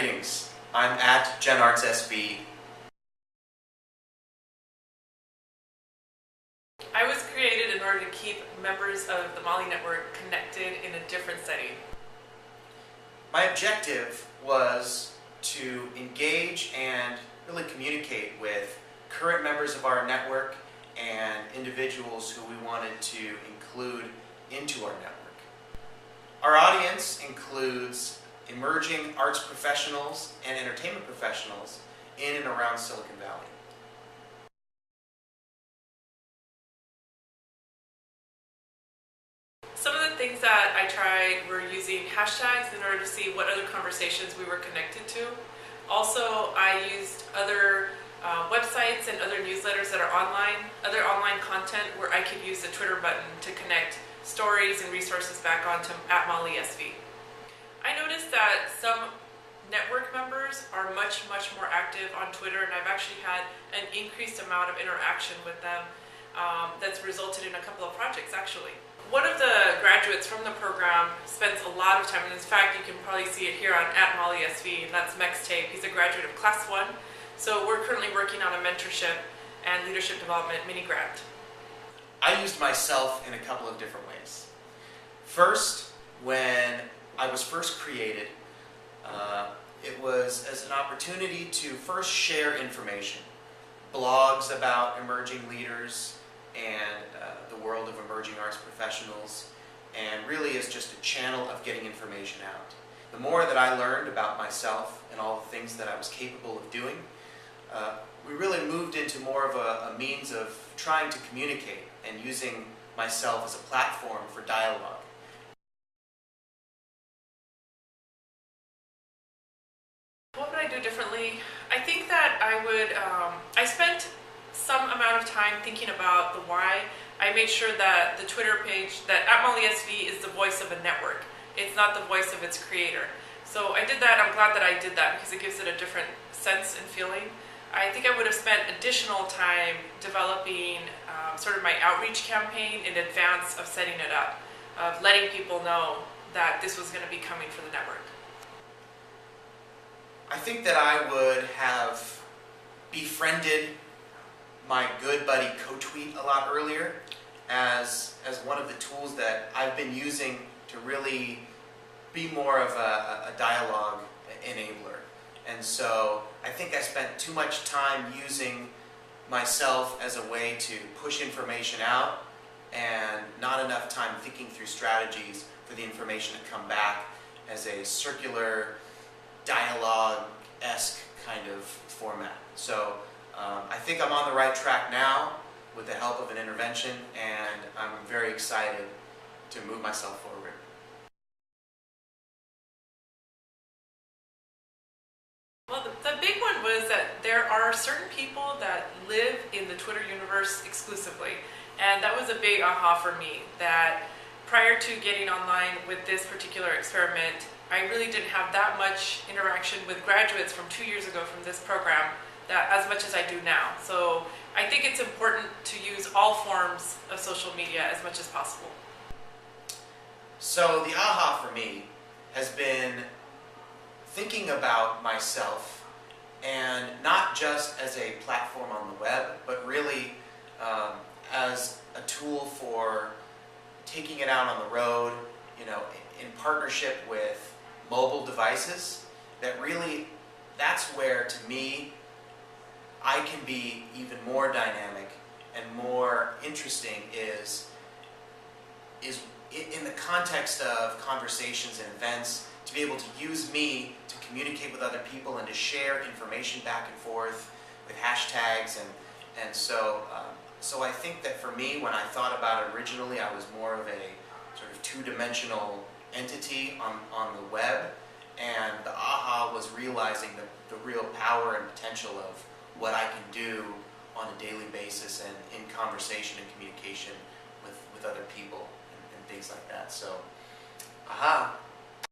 Greetings. I'm at GenArtsSB. I was created in order to keep members of the Mali network connected in a different setting. My objective was to engage and really communicate with current members of our network and individuals who we wanted to include into our network. Our audience includes emerging arts professionals and entertainment professionals in and around Silicon Valley. Some of the things that I tried were using hashtags in order to see what other conversations we were connected to. Also, I used other websites and other newsletters that are online, other online content where I could use the Twitter button to connect stories and resources back onto @MaliSV. I noticed that some network members are much more active on Twitter, and I've actually had an increased amount of interaction with them that's resulted in a couple of projects actually. One of the graduates from the program spends a lot of time, and in fact you can probably see it here on @MaliSV, and that's Mextape. He's a graduate of Class 1, so we're currently working on a mentorship and leadership development mini grant. I used myself in a couple of different ways. First, when I was first created, it was as an opportunity to first share information, blogs about emerging leaders and the world of emerging arts professionals, and really is just a channel of getting information out. The more that I learned about myself and all the things that I was capable of doing, we really moved into more of a means of trying to communicate and using myself as a platform for dialogue. What would I do differently? I think that I spent some amount of time thinking about the why. I made sure that the Twitter page, that @MaliSV is the voice of a network. It's not the voice of its creator. So I did that. I'm glad that I did that because it gives it a different sense and feeling. I think I would have spent additional time developing sort of my outreach campaign in advance of setting it up, of letting people know that this was going to be coming for the network. I think that I would have befriended my good buddy CoTweet a lot earlier as one of the tools that I've been using to really be more of a dialogue enabler. And so I think I spent too much time using myself as a way to push information out and not enough time thinking through strategies for the information to come back as a circular dialogue-esque kind of format. So I think I'm on the right track now with the help of an intervention, and I'm very excited to move myself forward. Well, the big one was that there are certain people that live in the Twitter universe exclusively, and that was a big aha for me, that prior to getting online with this particular experiment, I really didn't have that much interaction with graduates from 2 years ago from this program as much as I do now. So I think it's important to use all forms of social media as much as possible. So the aha for me has been thinking about myself, and not just as a platform on the web, but really as a tool for taking it out on the road, in partnership with mobile devices. That's where, to me, I can be even more dynamic and more interesting is in the context of conversations and events, to be able to use me to communicate with other people and to share information back and forth with hashtags. And so I think that for me, when I thought about it originally, I was more of a sort of two-dimensional entity on the web, and the aha was realizing the real power and potential of what I can do on a daily basis and in conversation and communication with other people and things like that. So, aha!